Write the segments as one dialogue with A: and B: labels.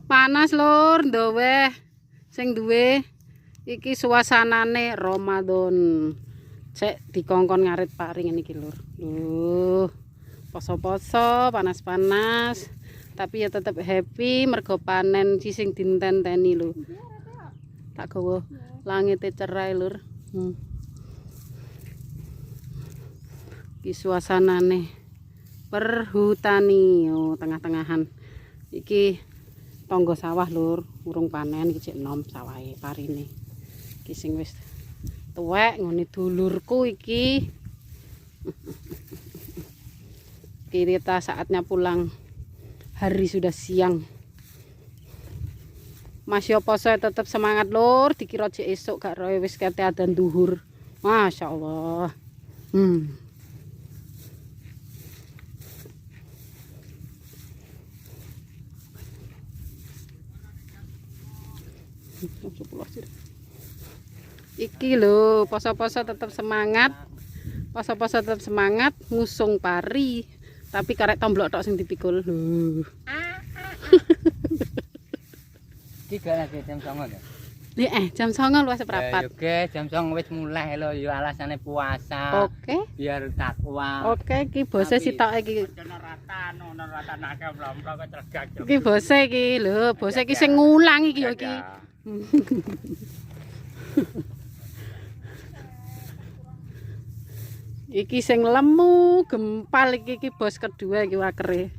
A: Panas lur, ndowe sing duwe iki suasanane Ramadan. Cek dikongkon ngarit pari ngene iki lur. Poso-poso, panas-panas, tapi ya tetep happy mergo panen sing dinten-teni lho. Tak gawa langite cerai lur. Iki suasanane perhutani, tengah-tengahan. Iki tangga sawah lur, urung panen iki cek enom sawahe parine. Iki sing wis tuwek ngene dulurku iki. Kita saatnya pulang. Hari sudah siang. Masya poso tetap semangat lur, dikira cek esuk gak roe wis kate adzan duhur. Masya Allah. Iki lho, poso-poso tetap semangat. Poso-poso tetap semangat ngusung pari. Tapi karek tomblok tok sing dipikul. Lho.
B: Iki gak lagi jam 09.00 ya?
A: Jam 09.00 luwih seprapat.
B: Oke, jam 09.00 wis mulai lho, ya alasane puasa.
A: Oke.
B: Biar takwa.
A: Oke, iki bose sitok iki.
B: Ono rata nake mlomplok kok cergak.
A: Iki bose iki lho, bose iki sing ngulang iki ya iki. Iki sing lemu gempal iki bos kedua iki wakere.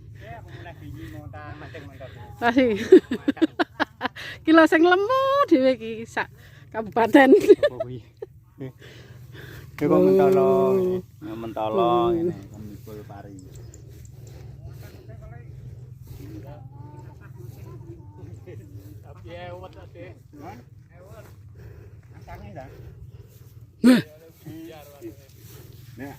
A: Masih. Kilo sing lemu dhewe iki sak kabupaten.
B: Iki kok mentolo ngene mikul pari. Tapi ewet ade. Ewet. Angkane ta? Nek,